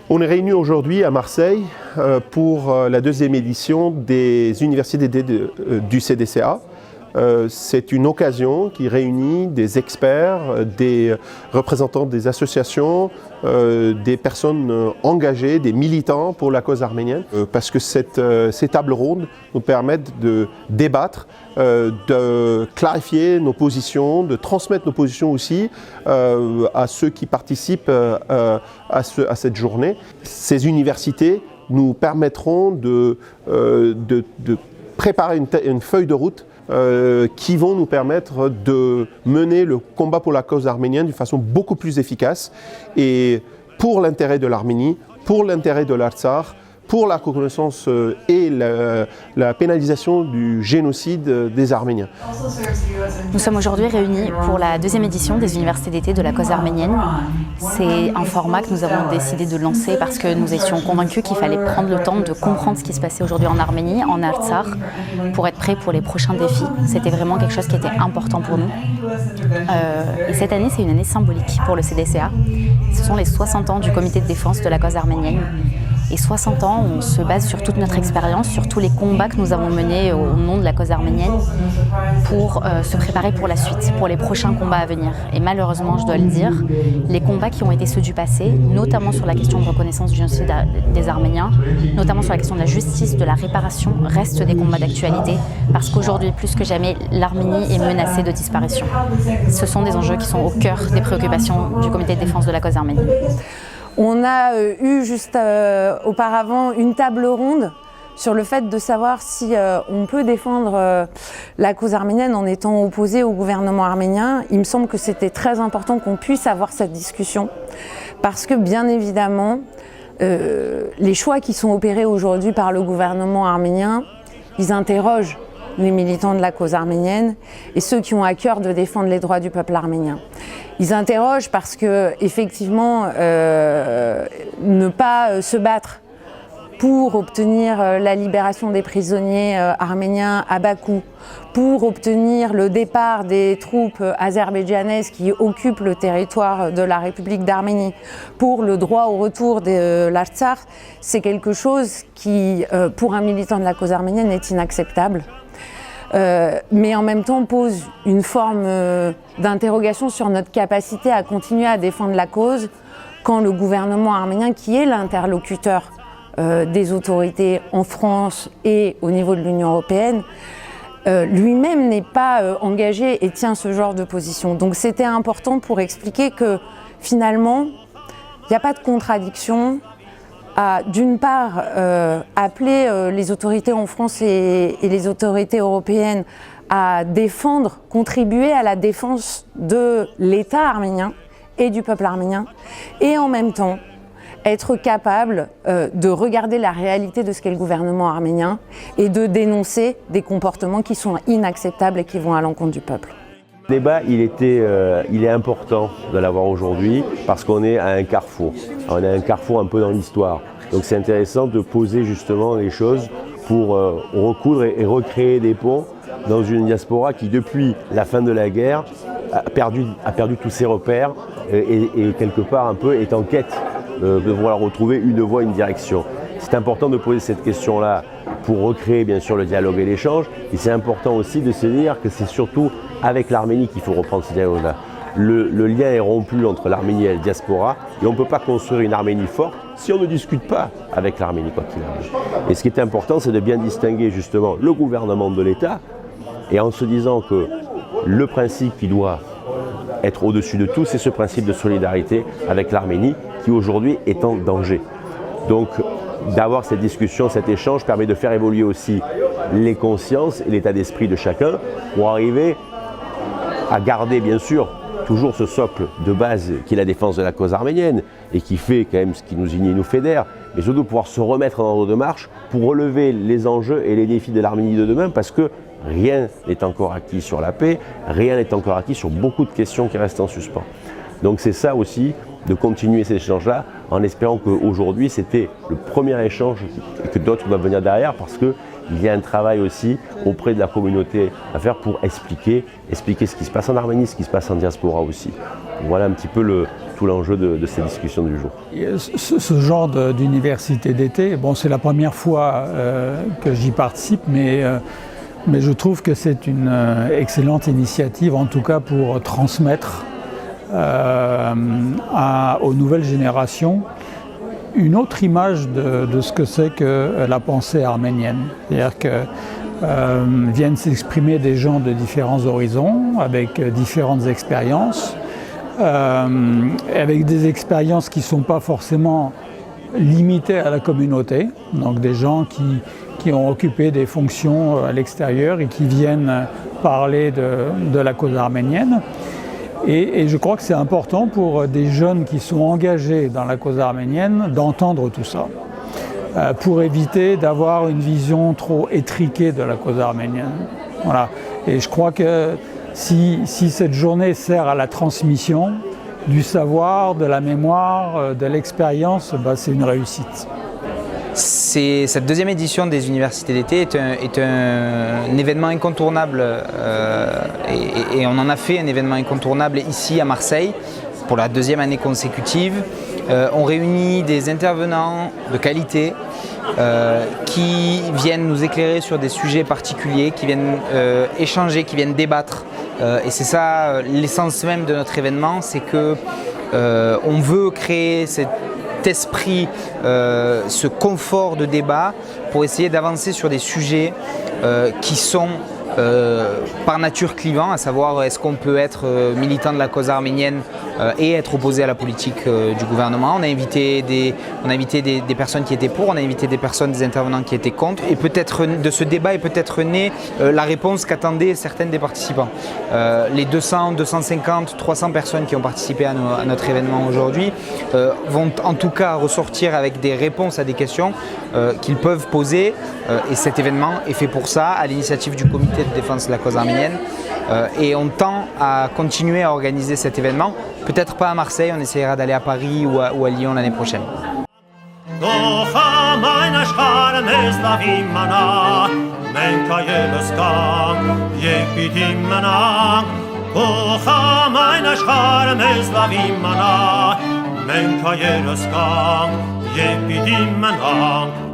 On est réunis aujourd'hui à Marseille pour la deuxième édition des universités d'été du CDCA. C'est une occasion qui réunit des experts, des représentants des associations, des personnes engagées, des militants pour la cause arménienne, parce que ces tables rondes nous permettent de débattre, de clarifier nos positions, de transmettre nos positions aussi à ceux qui participent à cette journée. Ces universités nous permettront de préparer une feuille de route qui vont nous permettre de mener le combat pour la cause arménienne d'une façon beaucoup plus efficace et pour l'intérêt de l'Arménie, pour l'intérêt de l'Artsakh, pour la reconnaissance et la pénalisation du génocide des Arméniens. Nous sommes aujourd'hui réunis pour la deuxième édition des universités d'été de la cause arménienne. C'est un format que nous avons décidé de lancer parce que nous étions convaincus qu'il fallait prendre le temps de comprendre ce qui se passait aujourd'hui en Arménie, en Artsakh, pour être prêt pour les prochains défis. C'était vraiment quelque chose qui était important pour nous. Et cette année, c'est une année symbolique pour le CDCA. Ce sont les 60 ans du comité de défense de la cause arménienne. Et 60 ans, on se base sur toute notre expérience, sur tous les combats que nous avons menés au nom de la cause arménienne pour se préparer pour la suite, pour les prochains combats à venir. Et malheureusement, je dois le dire, les combats qui ont été ceux du passé, notamment sur la question de reconnaissance du génocide des Arméniens, notamment sur la question de la justice, de la réparation, restent des combats d'actualité parce qu'aujourd'hui, plus que jamais, l'Arménie est menacée de disparition. Ce sont des enjeux qui sont au cœur des préoccupations du comité de défense de la cause arménienne. On a eu juste auparavant une table ronde sur le fait de savoir si on peut défendre la cause arménienne en étant opposé au gouvernement arménien. Il me semble que c'était très important qu'on puisse avoir cette discussion parce que bien évidemment, les choix qui sont opérés aujourd'hui par le gouvernement arménien, ils interrogent les militants de la cause arménienne et ceux qui ont à cœur de défendre les droits du peuple arménien. Ils interrogent parce que, effectivement, ne pas se battre pour obtenir la libération des prisonniers arméniens à Bakou, pour obtenir le départ des troupes azerbaïdjanaises qui occupent le territoire de la République d'Arménie, pour le droit au retour de l'Artsakh, c'est quelque chose qui, pour un militant de la cause arménienne, est inacceptable. Mais en même temps pose une forme d'interrogation sur notre capacité à continuer à défendre la cause quand le gouvernement arménien, qui est l'interlocuteur des autorités en France et au niveau de l'Union européenne, lui-même n'est pas engagé et tient ce genre de position. Donc c'était important pour expliquer que finalement, il n'y a pas de contradiction à, d'une part, appeler les autorités en France et les autorités européennes à défendre, contribuer à la défense de l'État arménien et du peuple arménien, et en même temps être capable de regarder la réalité de ce qu'est le gouvernement arménien et de dénoncer des comportements qui sont inacceptables et qui vont à l'encontre du peuple. Le débat, il est important de l'avoir aujourd'hui parce qu'on est à un carrefour. On est à un carrefour un peu dans l'histoire. Donc c'est intéressant de poser justement les choses pour recoudre et recréer des ponts dans une diaspora qui, depuis la fin de la guerre, a perdu tous ses repères et quelque part un peu est en quête de vouloir retrouver une voie, une direction. C'est important de poser cette question-là pour recréer bien sûr le dialogue et l'échange. Et c'est important aussi de se dire que c'est surtout avec l'Arménie qu'il faut reprendre ce dialogue-là. Le lien est rompu entre l'Arménie et la diaspora et on ne peut pas construire une Arménie forte si on ne discute pas avec l'Arménie, quoi qu'il arrive. Et ce qui est important, c'est de bien distinguer justement le gouvernement de l'État et en se disant que le principe qui doit être au-dessus de tout, c'est ce principe de solidarité avec l'Arménie qui aujourd'hui est en danger. Donc d'avoir cette discussion, cet échange permet de faire évoluer aussi les consciences et l'état d'esprit de chacun pour arriver à garder bien sûr toujours ce socle de base qui est la défense de la cause arménienne et qui fait quand même ce qui nous unit et nous fédère, mais surtout pouvoir se remettre en ordre de marche pour relever les enjeux et les défis de l'Arménie de demain parce que rien n'est encore acquis sur la paix, rien n'est encore acquis sur beaucoup de questions qui restent en suspens. Donc c'est ça aussi de continuer ces échanges-là, en espérant qu'aujourd'hui c'était le premier échange et que d'autres doivent venir derrière, parce qu'il y a un travail aussi auprès de la communauté à faire pour expliquer ce qui se passe en Arménie, ce qui se passe en diaspora aussi. Voilà un petit peu tout l'enjeu de ces discussions du jour. Ce genre d'université d'été, bon, c'est la première fois que j'y participe, mais je trouve que c'est une excellente initiative, en tout cas pour transmettre aux nouvelles générations une autre image de ce que c'est que la pensée arménienne. C'est-à-dire que viennent s'exprimer des gens de différents horizons, avec différentes expériences, avec des expériences qui ne sont pas forcément limitées à la communauté, donc des gens qui ont occupé des fonctions à l'extérieur et qui viennent parler de la cause arménienne. Et je crois que c'est important pour des jeunes qui sont engagés dans la cause arménienne d'entendre tout ça, pour éviter d'avoir une vision trop étriquée de la cause arménienne. Voilà. Et je crois que si cette journée sert à la transmission du savoir, de la mémoire, de l'expérience, c'est une réussite. Cette deuxième édition des universités d'été est un événement incontournable et on en a fait un événement incontournable ici à Marseille pour la deuxième année consécutive. On réunit des intervenants de qualité qui viennent nous éclairer sur des sujets particuliers, qui viennent échanger, qui viennent débattre. Et c'est ça l'essence même de notre événement, c'est que on veut créer cet esprit, ce confort de débat pour essayer d'avancer sur des sujets qui sont par nature clivants, à savoir est-ce qu'on peut être militant de la cause arménienne et être opposé à la politique du gouvernement. On a invité des personnes qui étaient pour, on a invité des intervenants qui étaient contre, et peut-être de ce débat est peut-être née la réponse qu'attendaient certaines des participants. Les 200, 250, 300 personnes qui ont participé à notre événement aujourd'hui vont en tout cas ressortir avec des réponses à des questions qu'ils peuvent poser, et cet événement est fait pour ça, à l'initiative du comité de défense de la cause arménienne, et on tend à continuer à organiser cet événement, peut-être pas à Marseille, on essaiera d'aller à Paris ou à Lyon l'année prochaine. Մենք հայերս կանք, երբ պիտի մնանք